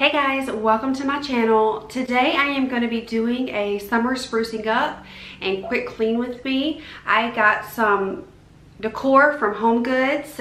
Hey guys, welcome to my channel. Today I am going to be doing a summer sprucing up and quick clean with me. I got some decor from Home Goods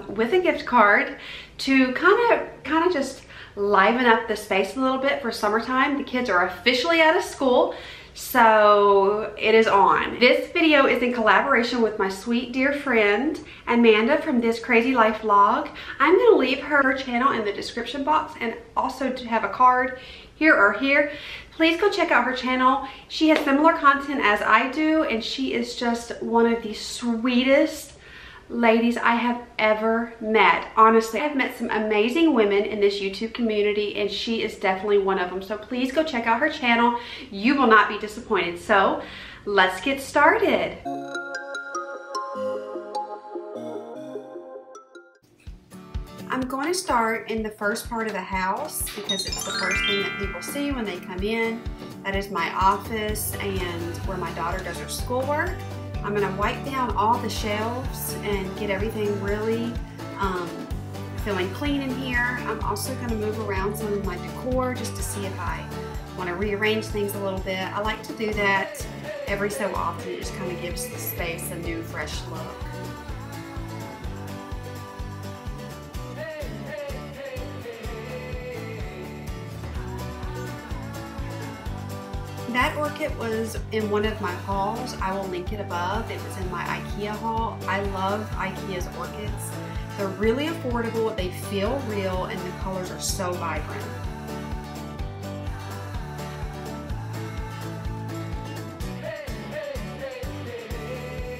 with a gift card to kind of just liven up the space a little bit for summertime. The kids are officially out of school, so it is on. This video is in collaboration with my sweet dear friend Amanda from This Crazy Life Vlog. I'm going to leave her channel in the description box and also to have a card here or here. Please go check out her channel. She has similar content as I do, and she is just one of the sweetest ladies I have ever met. Honestly, I've met some amazing women in this YouTube community, and she is definitely one of them. So please go check out her channel. You will not be disappointed. So let's get started. I'm going to start in the first part of the house because it's the first thing that people see when they come in. That is my office and where my daughter does her schoolwork. I'm going to wipe down all the shelves and get everything really feeling clean in here. I'm also going to move around some of my decor just to see if I want to rearrange things a little bit. I like to do that every so often. It just kind of gives the space a new, fresh look. That orchid was in one of my hauls. I will link it above. It was in my IKEA haul. I love IKEA's orchids. They're really affordable, they feel real, and the colors are so vibrant.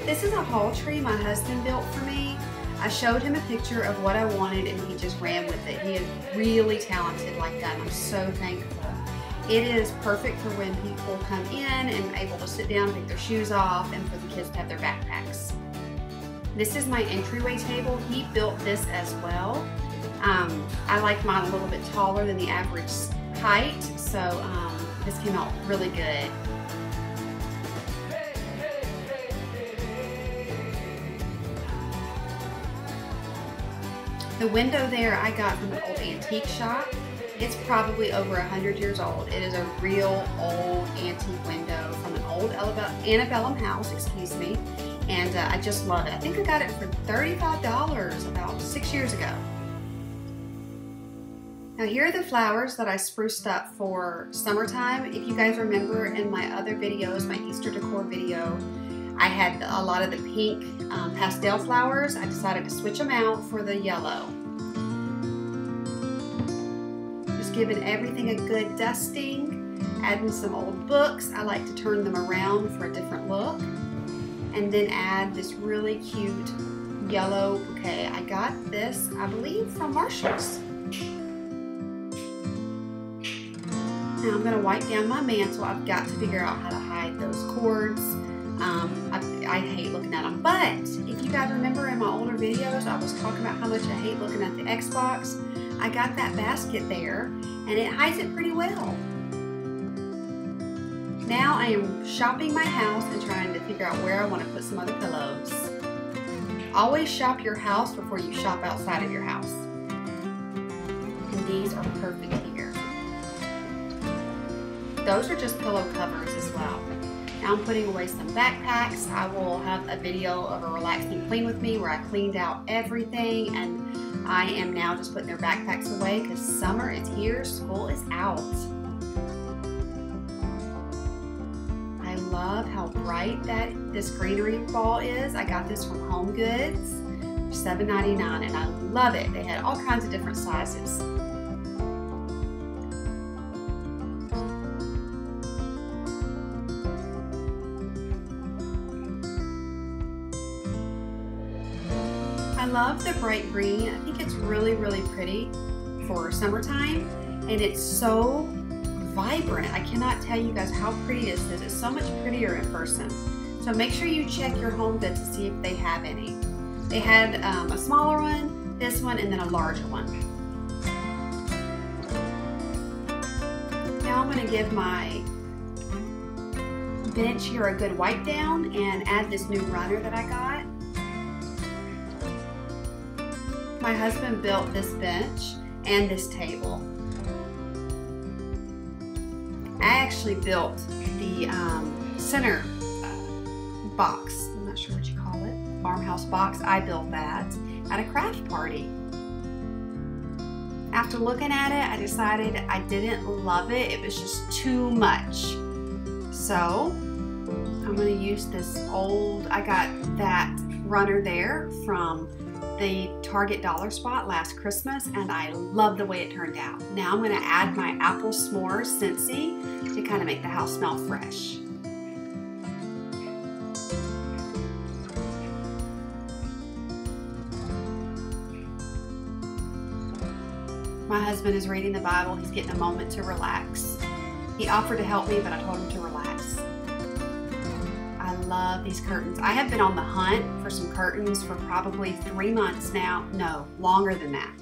This is a haul tree my husband built for me. I showed him a picture of what I wanted and he just ran with it. He is really talented like that, and I'm so thankful. It is perfect for when people come in and able to sit down, take their shoes off, and for the kids to have their backpacks. This is my entryway table. He built this as well. I like mine a little bit taller than the average height, so this came out really good. The window there I got from an old antique shop. It's probably over 100 years old. It is a real old antique window from an old antebellum house, excuse me, and I just love it. I think I got it for $35 about 6 years ago. Now here are the flowers that I spruced up for summertime. If you guys remember in my other videos, my Easter decor video, I had a lot of the pink pastel flowers. I decided to switch them out for the yellow. Giving everything a good dusting, adding some old books. I like to turn them around for a different look, and then add this really cute yellow bouquet. I got this, I believe, from Marshall's. Now I'm going to wipe down my mantle. I've got to figure out how to hide those cords. I hate looking at them, but if you guys remember in my older videos, I was talking about how much I hate looking at the Xbox. I got that basket there, and it hides it pretty well. Now I am shopping my house and trying to figure out where I want to put some other pillows. Always shop your house before you shop outside of your house. And these are perfect here. Those are just pillow covers as well. Now I'm putting away some backpacks. I will have a video of a relaxing clean with me where I cleaned out everything, and I am now just putting their backpacks away because summer is here, school is out. I love how bright this greenery ball is. I got this from Home Goods for $7.99, and I love it. They had all kinds of different sizes. I love the bright green. I think it's really, really pretty for summertime, and it's so vibrant. I cannot tell you guys how pretty this is. It's so much prettier in person. So make sure you check your Home Goods to see if they have any. They had a smaller one, this one, and then a larger one. Now I'm going to give my bench here a good wipe down and add this new runner that I got. My husband built this bench and this table. actually built the center box. I'm not sure what you call it. Farmhouse box. I built that at a craft party. After looking at it, I decided I didn't love it. It was just too much. So I'm going to use this old, I got that runner there from the Target Dollar Spot last Christmas, and I love the way it turned out. Now I'm going to add my apple s'mores Scentsy to kind of make the house smell fresh. My husband is reading the Bible. He's getting a moment to relax. He offered to help me, but I told him to relax. I love these curtains. I have been on the hunt for some curtains for probably 3 months now. No, longer than that.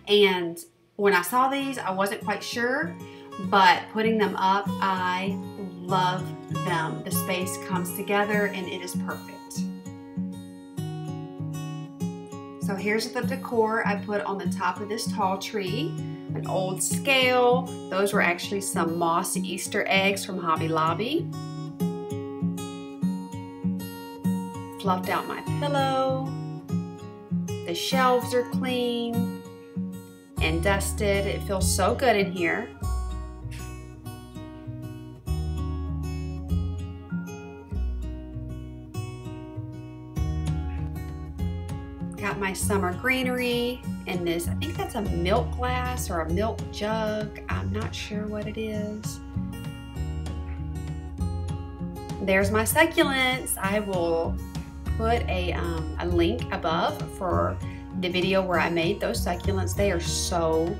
And when I saw these, I wasn't quite sure, but putting them up, I love them. The space comes together and it is perfect. So here's the decor I put on the top of this tall tree. An old scale. Those were actually some moss Easter eggs from Hobby Lobby. Fluffed out my pillow. The shelves are clean and dusted. It feels so good in here. Got my summer greenery in this, I think that's a milk glass or a milk jug. I'm not sure what it is. There's my succulents. I will put a link above for the video where I made those succulents. They are so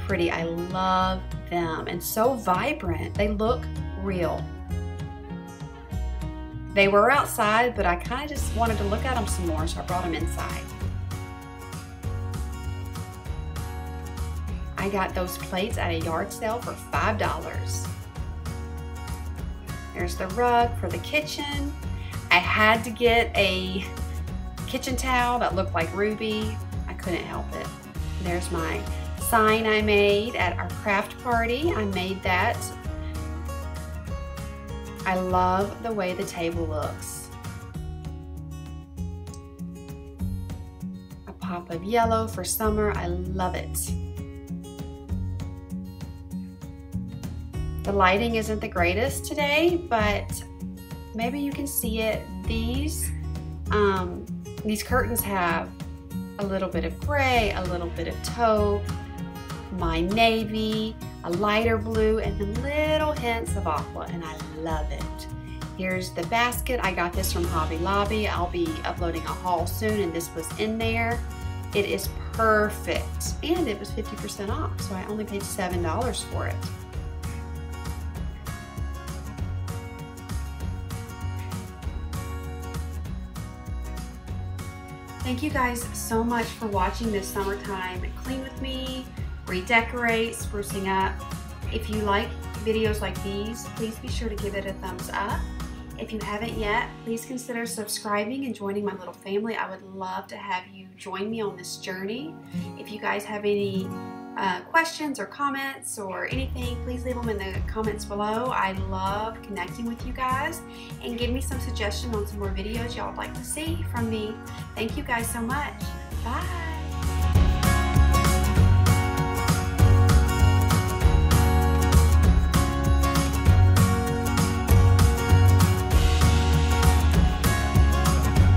pretty. I love them and so vibrant. They look real. They were outside, but I kind of just wanted to look at them some more, so I brought them inside. I got those plates at a yard sale for $5. There's the rug for the kitchen. I had to get a kitchen towel that looked like Ruby. I couldn't help it. There's my sign I made at our craft party. I made that. I love the way the table looks. A pop of yellow for summer. I love it. The lighting isn't the greatest today, but maybe you can see it. These curtains have a little bit of gray, a little bit of taupe, my navy, a lighter blue, and then little hints of aqua, and I love it. Here's the basket. I got this from Hobby Lobby. I'll be uploading a haul soon, and this was in there. It is perfect, and it was 50% off, so I only paid $7 for it. Thank you guys so much for watching this summertime clean with me, redecorate, sprucing up. If you like videos like these, please be sure to give it a thumbs up. If you haven't yet, please consider subscribing and joining my little family. I would love to have you join me on this journey. If you guys have any questions or comments or anything, please leave them in the comments below. I love connecting with you guys, and give me some suggestions on some more videos y'all would like to see from me. Thank you guys so much. Bye.